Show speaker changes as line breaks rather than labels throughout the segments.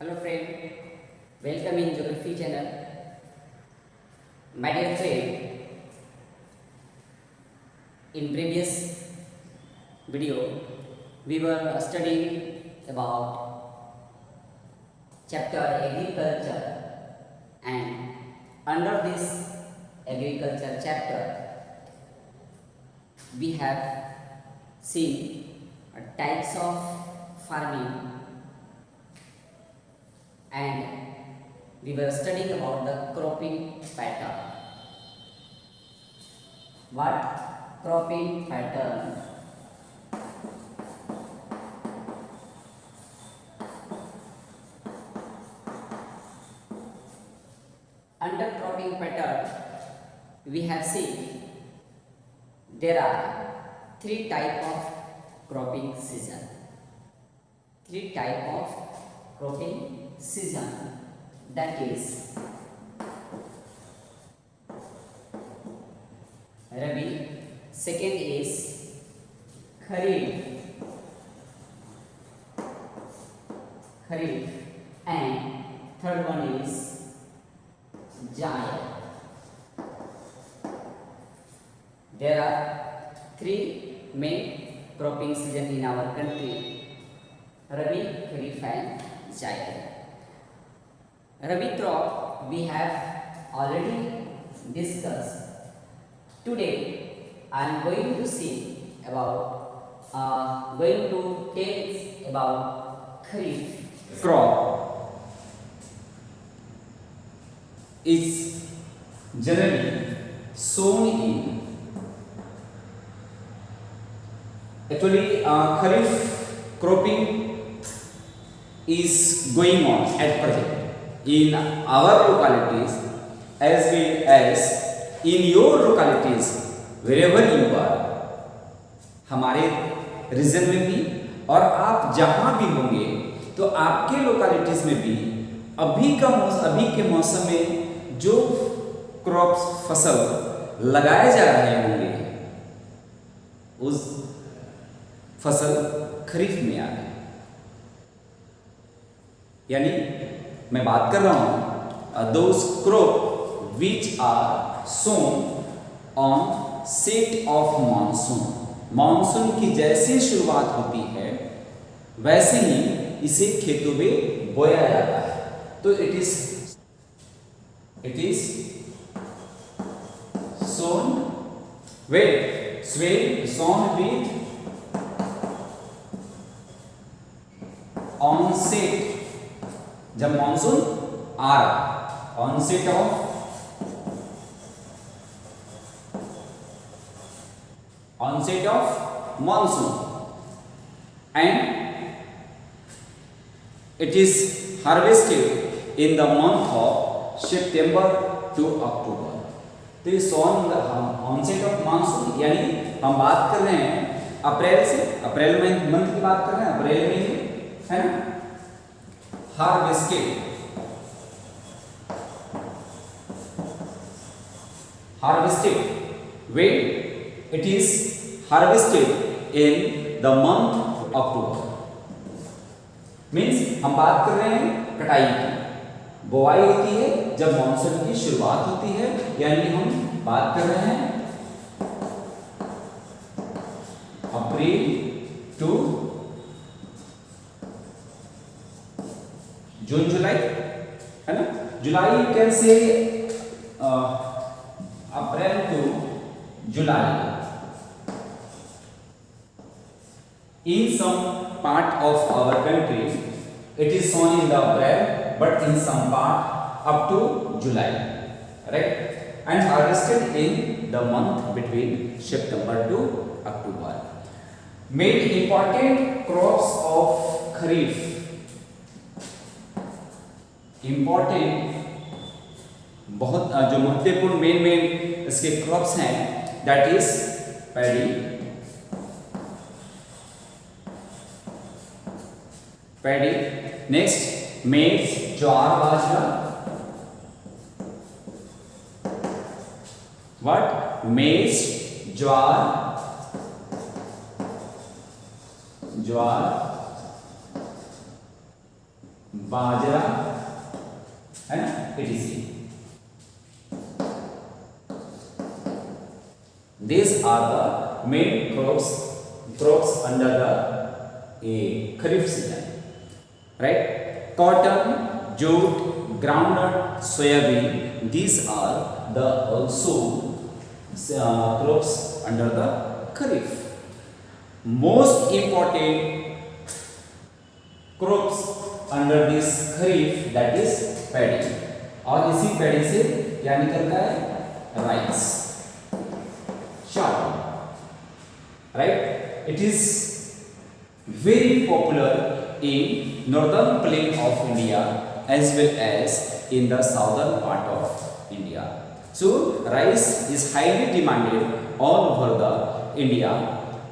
Hello friend, welcome in Geography channel. My dear friend, in previous video we were studying about chapter agriculture, and under this agriculture chapter we have seen types of farming, and we were studying about the cropping pattern. What cropping pattern? Under cropping pattern we have seen there are three type of cropping season. Three type of cropping season, that is Rabi, second is Kharif, and third one is Jaid. There are three main cropping season in our country: Rabi, Kharif and Jaid. Rabi crop we have already discussed. Today I am going to see about going to tell about Kharif
crop is generally sown in Kharif cropping is going on at present in our localities as well as in your localities wherever you are. हमारे reason में भी और आप जहाँ भी होंगे तो आपके लोकेलिटीज में भी अभी के मौसम में जो क्रॉप्स फसल लगाए जा रहे होंगे उस फसल खरीफ में आ गए। यानी मैं बात कर रहा हूँ those crop which are sown onset of monsoon. Monsoon की जैसे शुरुआत होती है वैसे ही इसे खेतों में बोया जाता है। तो it is sown with onset, जब मानसून आ रहा, onset of monsoon, and it is harvested in the month of September to October. तो ये ऑनसेट ऑफ मानसून यानी हम बात कर रहे हैं अप्रैल से, अप्रैल मंथ की बात कर रहे हैं, अप्रैल महीने, है ना। Harvested when it is harvested in the month October, means हम बात कर रहे हैं कटाई की। बुआई होती है जब मॉनसून की शुरुआत होती है, यानी हम बात कर रहे हैं अप्रैल टू जून जुलाई, है ना। July can say April to July. In some part of our country it is sown in the April, but in some part up to July, right, and harvested in the month between September to October. Main important crops of Kharif, important बहुत जो महत्वपूर्ण main इसके crops हैं, that is paddy, next मेज, ज्वार बाजरा, what, मेज, ज्वार, बाजरा, है ना, etc. These are the main crops under the Kharif season, right? Cotton, jute, groundnut, soybean. These are the also crops under the Kharif. Most important crops under this Kharif, that is paddy. और इसी paddy से क्या निकलता है? Rice, चावल, right? It is very popular in northern plain of India as well as in the southern part of India. So rice is highly demanded all over the India.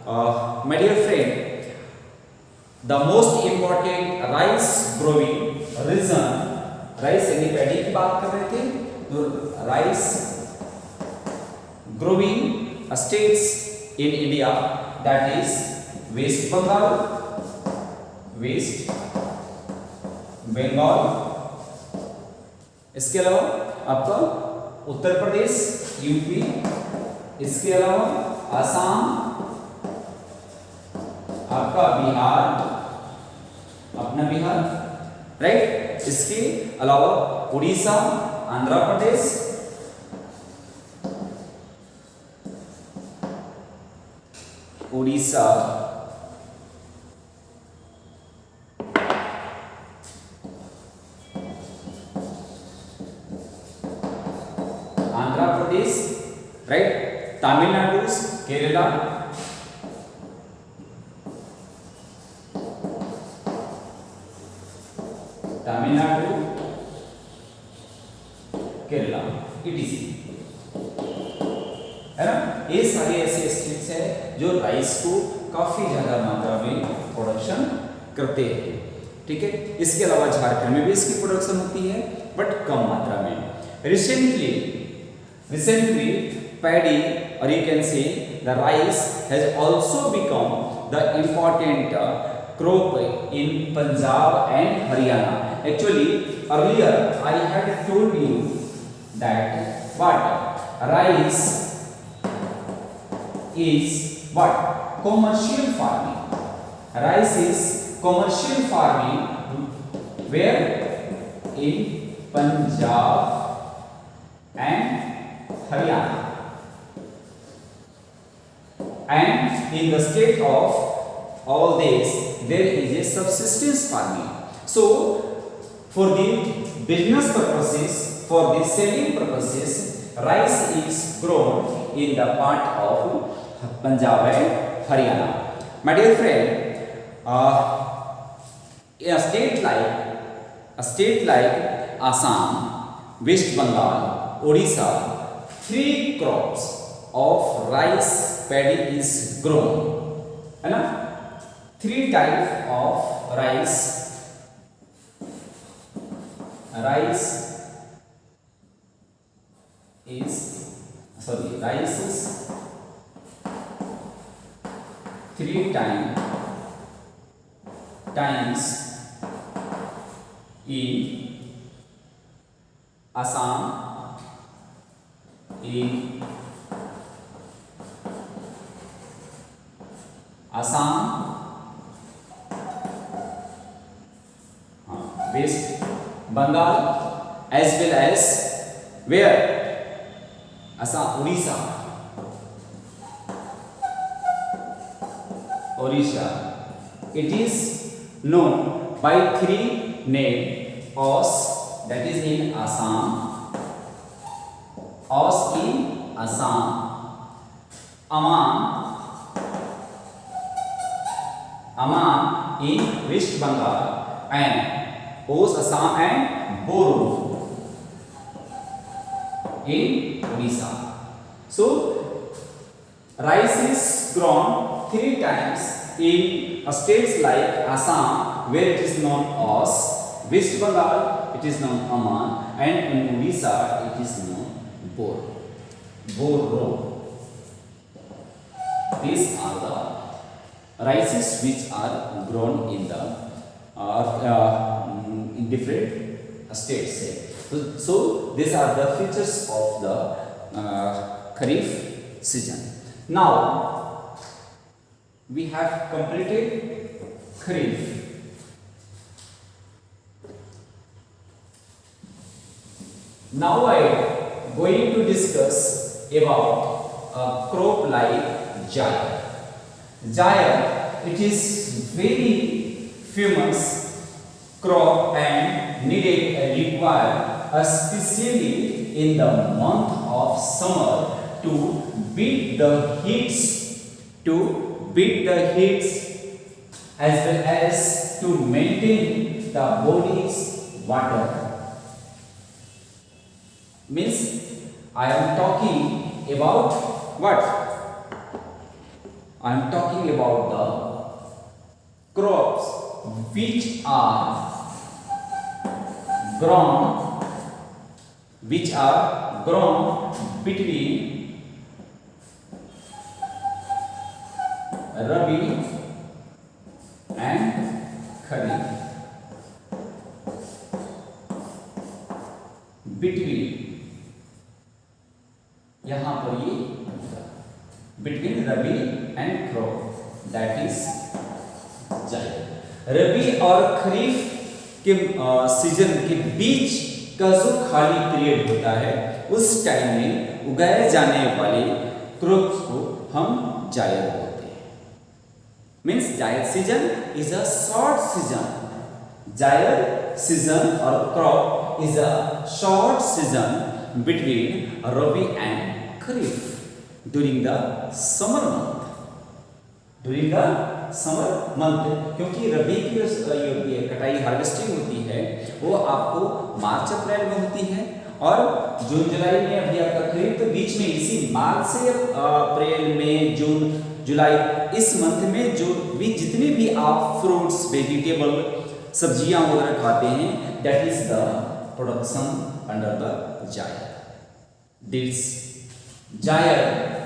My dear friend, the most important rice growing region, rice यानी paddy की बात कर रहे थे, तो rice growing states in India, that is West Bengal, इसके अलावा आपका उत्तर प्रदेश, यूपी, इसके अलावा आसाम, आपका बिहार, अपना बिहार, राइट? इसके अलावा उड़ीसा, आंध्र प्रदेश, आंध्र प्रदेश, राइट? तमिलनाडु, केरला, केरला, etc. है ना? ये सारे ऐसे स्टेट्स हैं जो राइस को काफी ज्यादा मात्रा में प्रोडक्शन करते हैं, ठीक है? इसके अलावा झारखंड में भी इसकी प्रोडक्शन होती है, बट कम मात्रा में. Recently paddy, or you can say the rice, has also become the important crop in Punjab and Haryana. Actually, earlier I had told you that what rice is what commercial farming. Rice is commercial farming where in Punjab and Haryana, and in the state of all this there is a subsistence farming. So for the business purposes, for the selling purposes, rice is grown in the part of Punjab and Haryana. My dear friend, in a state like Assam, West Bengal, Odisha, 3 crops of rice paddy is grown, है ना? 3 type of rice is 3 times in Assam, West Bengal, as well as where? Assam, Odisha. It is known by 3 names: Os, that is in Assam, Os in Assam, Aman in West Bengal, and Os Assam and Boru in Odisha. So rice is grown 3 times in states like Assam, where it is known as West Bengal, it is known Aman, and in Odisha it is known Boro. These are the rices which are grown in the different states. So these are the features of the Kharif season. Now we have completed Kharif. Now I going to discuss about a crop like Jayar. Jayar, it is very famous crop and require especially in the month of summer to beat the heats as well as to maintain the body's water. Means I am talking about what? I am talking about the crops which are grown between Rabi and Kharif. Between यहाँ पर ये between Rabi and crop, that is Jair. रबी और खरीफ के season के बीच का जो खाली period होता है उस टाइम में उगाए जाने वाले क्रॉप्स को हम जायर बोलते हैं. Means Zaid season is a short season. Zaid season और crop is a short season between Rabi and Kharif during the summer month. क्योंकि रबी की कटाई हार्वेस्टिंग होती है वो आपको मार्च अप्रैल में होती है और जून जुलाई में अभी आपका खरीफ तो बीच में इसी मार्च से अप्रैल में जून जुलाई इस मंथ में जो भी जितने भी आप फ्रूट्स वेजिटेबल सब्जियां वगैरह खाते हैं that is the production under the Zaid. This Jair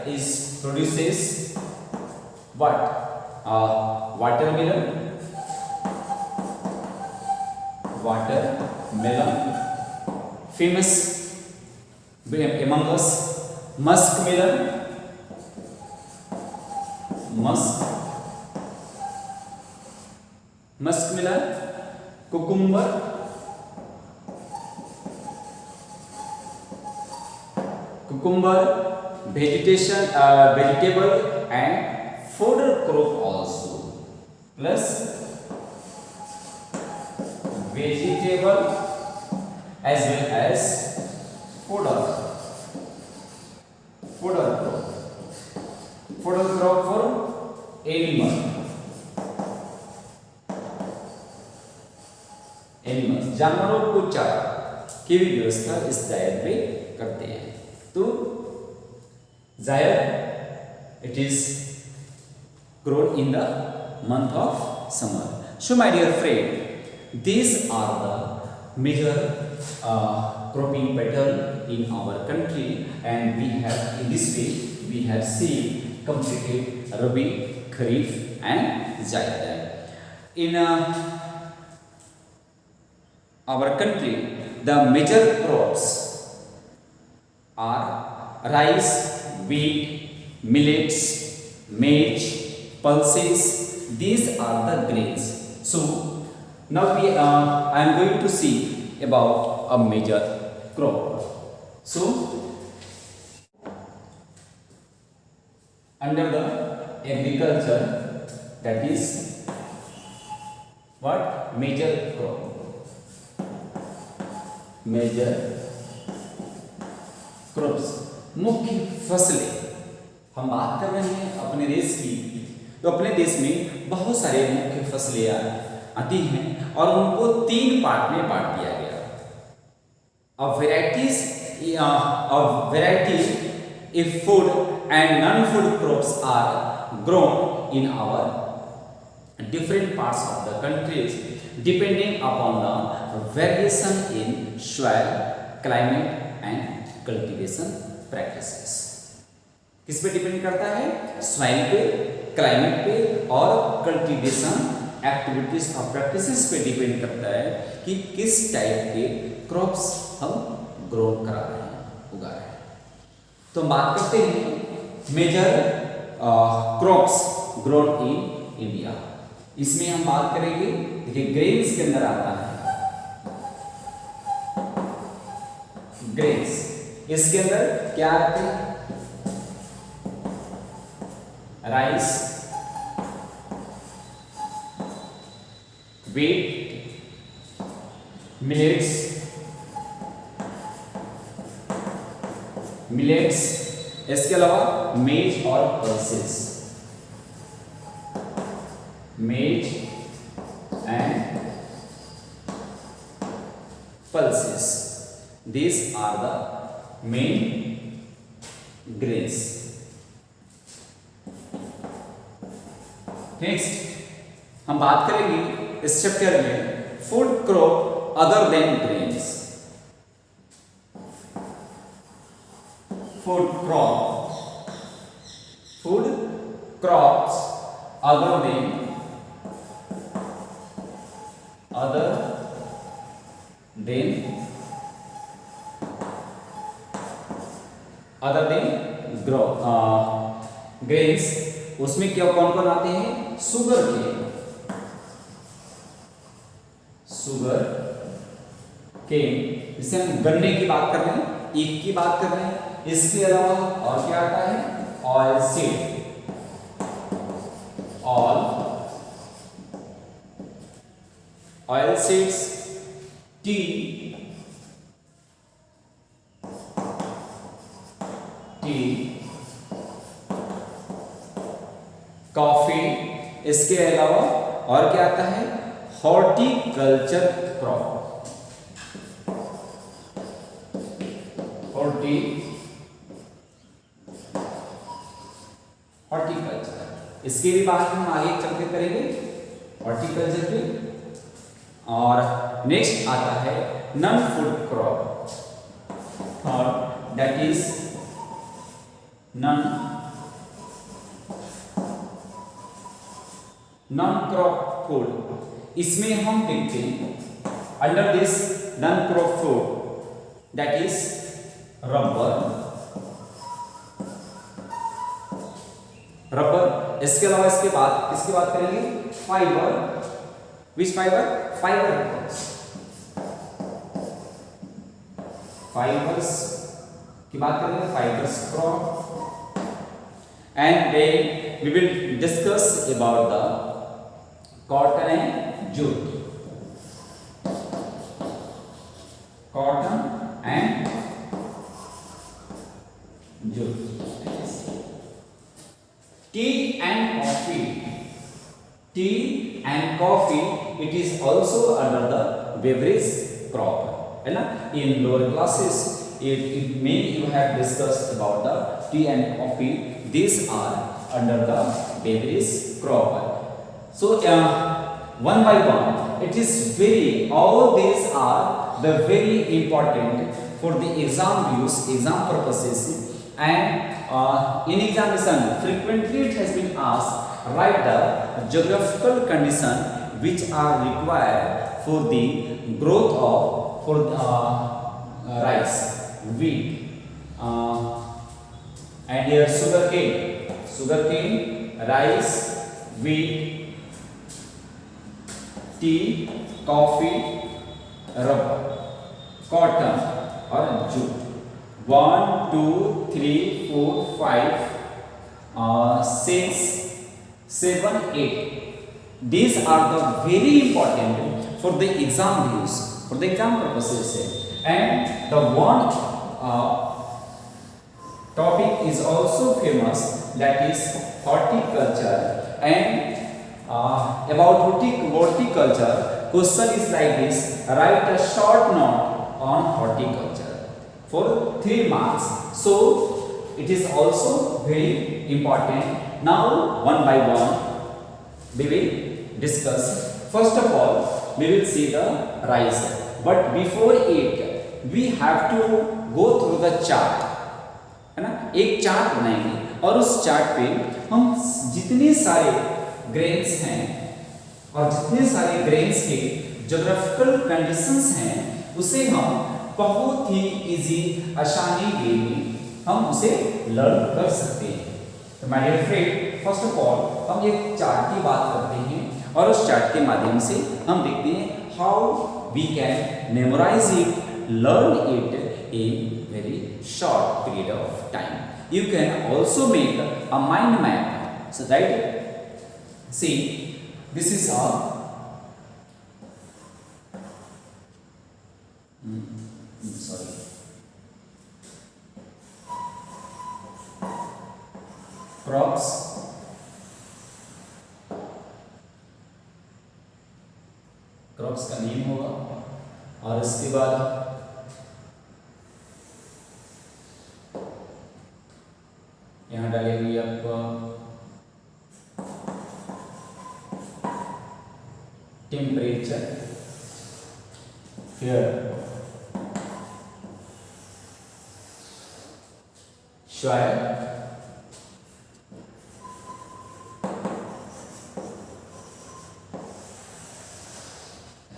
is produces what? Watermelon, famous among us, muskmelon, cucumber, vegetable and fodder crop also, plus vegetable as well as fodder crop for animals. जानवरों को चारा की भी व्यवस्था इस Jair में करते हैं. तो Zaire, it is grown in the month of summer. So my dear friend, these are the major cropping pattern in our country, and we have in this way we have seen completed Rabi, Kharif and Zaire. In our country, the major crops are rice, wheat, millets, maize, pulses. These are the grains. So now I am going to see about a major crop. So under the agriculture, that is what? Major crop. Major crops, मुख्य फसलें. हम बात कर रहे हैं अपने देश की, तो अपने देश में बहुत सारे मुख्य फसलें आती हैं और उनको 3 पार्ट में बांट दिया गया. variety if food and non-food crops are grown in our different parts of the countries depending upon the variation in soil, climate and cultivation practices. किस पे डिपेंड करता है? सॉइल पे, क्लाइमेट पे और कल्टीवेशन एक्टिविटीज और प्रैक्टिसेस पे depend करता है कि किस टाइप के क्रॉप्स हम ग्रो करा रहे हैं, उगा रहे हैं। तो हम बात करते हैं major crops grown in India. इसमें हम बात करेंगे, देखिए ग्रेन्स के अंदर आता है ग्रेन्स, इसके अंदर क्या आते हैं? राइस, wheat, millets, इसके अलावा मेज और पल्सेस, मेज and pulses. These are the main grains. Next हम बात करेंगे इस चैप्टर में food crop other than grains. Food crops other than grains. उसमें क्या कौन कौन आते हैं? शुगर केन, जिसे हम गन्ने की बात कर रहे हैं, ईख की बात कर रहे हैं। इसके अलावा और क्या आता है? Oil seeds, T, coffee. इसके अलावा और क्या आता है? Horticulture crop, horticulture. इसके भी बात हम आगे चल के करेंगे हॉर्टिकल्चर पे। और नेक्स्ट आता है non food crop, that is non crop food. इसमें हम देखते हैं under this non crop food that is rubber. इसके अलावा इसके बाद किसकी बात करेंगे? फाइबर। विच फाइबर? फाइबर्स की बात करेंगे, fibres crop. And then we will discuss about the cotton and jute, tea and coffee, it is also under the beverage crop, है ना? In lower classes it may you have discussed about the tea and coffee. These are under the beverage crop. So one by one, it is all these are the very important for the exam use, exam purposes, and in examination frequently it has been asked, write the geographical condition which are required for the growth of rice, wheat, and here sugarcane, rice, wheat, tea, coffee, rubber, cotton or jute. 1, 2, 3, 4, 5, 6, 7, 8. These are the very important for the exam use, for the exam purposes. And the one topic is also famous, that is horticulture. And about horticulture, question is like this: write a short note on horticulture for 3 marks. So it is also very important. Now one by one we will discuss. First of all, we will see the rice. But before it, we have to go through the chart, है ना? एक chart बनाएंगे और उस chart पे हम जितने सारे ग्रेन्स हैं और जितने सारे ग्रेन्स के ज्योग्राफिकल कंडीशंस हैं उसे हम बहुत ही इजी आसानी वे में हम उसे लर्न कर सकते हैं। तो my dear friend, first of all हम एक चार्ट की बात करते हैं और उस चार्ट के माध्यम से हम देखते हैं how we can memorise it, learn it in very short period of time. You can also make a mind map. So right, see, this is a sorry. Crops. Crops का नेम होगा और इसके बाद यहाँ डालेंगे आपका टेम्परेचर, फिर soil,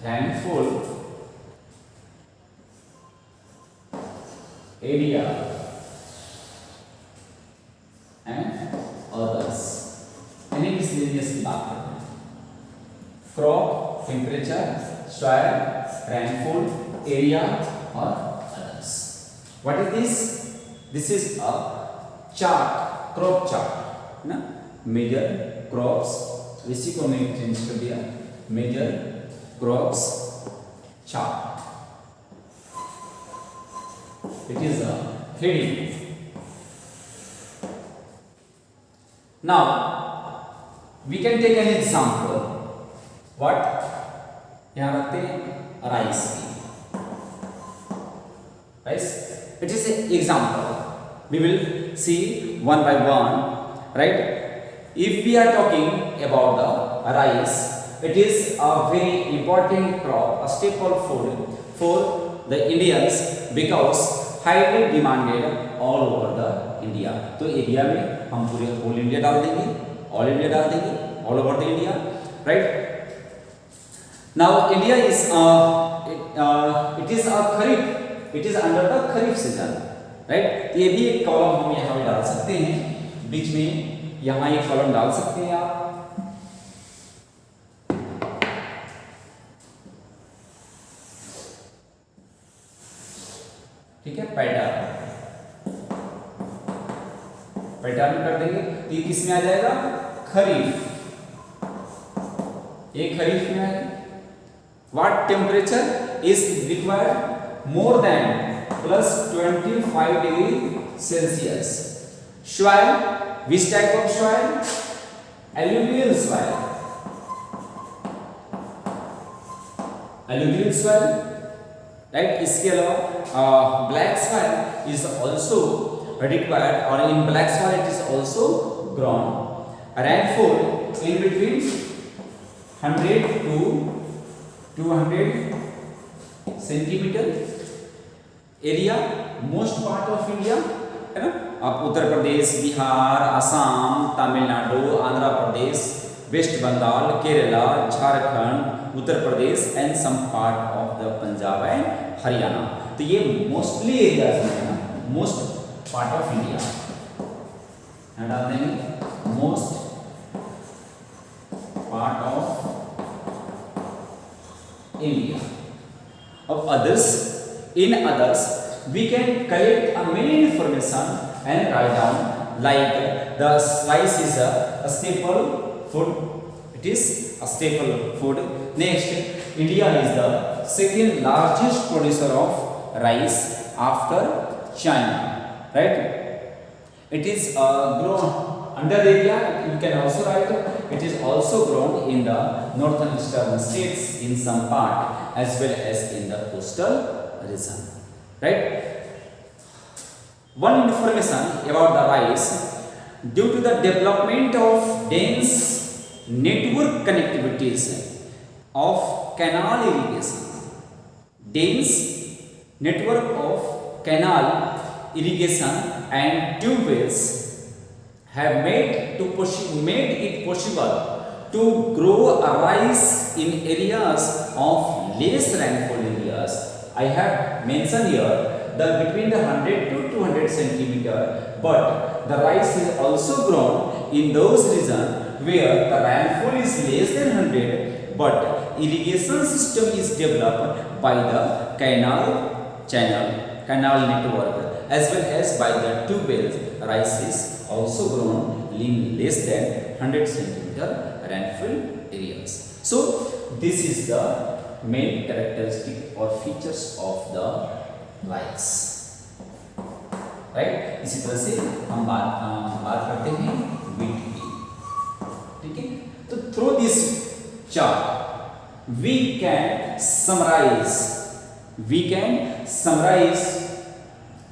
rainfall, area and others. यानी miscellaneous की बात करते हैं। Crop, temperature, soil, rainfall, area और others. What is this? This is a chart, crop chart, ना? Major crops, इसी को मैं चेंज कर दिया, major crops chart. It is a heading. Now we can take an example. What? यहाँ रखते हैं rice. Rice. It is an example. We will see one by one. Right? If we are talking about the rice, it is a very important crop, a staple food for the Indians because highly demanded all over the India. तो area में हम पूरे whole India डाल देंगे, all India डाल देंगे, all over the India, right? Now India is it is a kharif, it is under the kharif season, right? ये भी एक कॉलम हम यहाँ पे डाल सकते हैं, बीच में यहाँ एक कॉलम डाल सकते हैं आप। ठीक है, पैटर्न कर देंगे तो ये किस में आ जाएगा? खरीफ, ये खरीफ में आएगा। What temperature is required? More than +25 degree Celsius. Soil, which type of soil? Alluvial soil, alluvial soil, right? इसके अलावा black soil is also required, or in black soil it is also grown. Rainfall in between 100 to 200 centimeter. Area most part of India, है ना? आप Uttar Pradesh, Bihar, Assam, Tamil Nadu, Andhra Pradesh, west Bengal, Kerala, Jharkhand, Uttar Pradesh and some part of the Punjab and Haryana. तो ये mostly areas में है ना, most part of India यहाँ डाल देंगे, मोस्ट पार्ट ऑफ इंडिया। अब others, in others we can collect a many information and write down, like the rice is a staple food, it is a staple food. Next, India is the second largest producer of rice after China, right? It is grown under area. You can also write it is also grown in the northern eastern states in some part as well as in the coastal region, right? One information about the rice: due to the development of dense network connectivities of canal irrigation, dense network of canal irrigation and tube wells have made it possible to grow a rice in areas of less rainfall areas. I have mentioned here the between the 100 to 200 centimeter, but the rice is also grown in those regions where the rainfall is less than 100, but irrigation system is developed by the canal network as well as by the tube wells. Rice is also grown in less than 100 centimeter rainfall areas. So this is the main characteristic or features of the rice, right. इसी तरह से हम बात करते हैं wheat की, ठीक है। तो through this chart we can summarize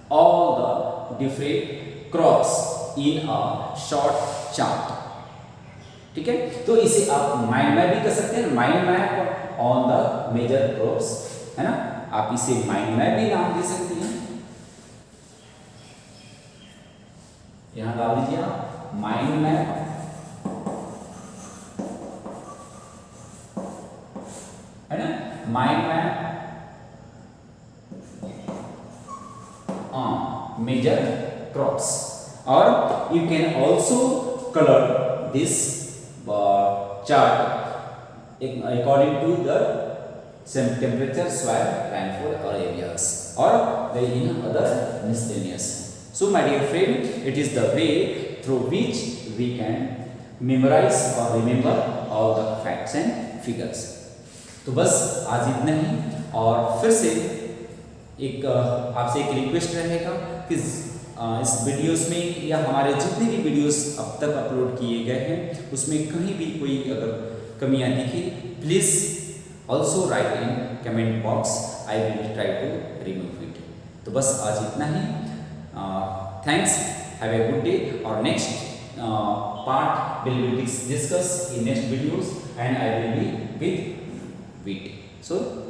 all the different crops in a short chart, ठीक है। तो इसे आप माइंड मैप भी कर सकते हैं, mind map on the major crops, है ना। आप इसे माइंड मैप भी नाम दे सकते हैं। यहां डाल दीजिए आप माइंड मैप, है ना, mind map on major crops. और you can also colour this chart according to the same temperature, soil, rainfall or areas, or the other miscellaneous. So my dear friend, it is the way through which we can memorize or remember all the facts and figures. तो बस आज इतना ही, और फिर से एक आपसे एक रिक्वेस्ट रहेगा कि इस वीडियोस में या हमारे जितने भी वीडियोस अब तक अपलोड किए गए हैं उसमें कहीं भी कोई अगर कमियां दिखी, please also write in comment box, I will try to remove it. तो बस आज इतना ही, thanks, have a good day. और next part will be discuss in next videos and I will be with wheat. So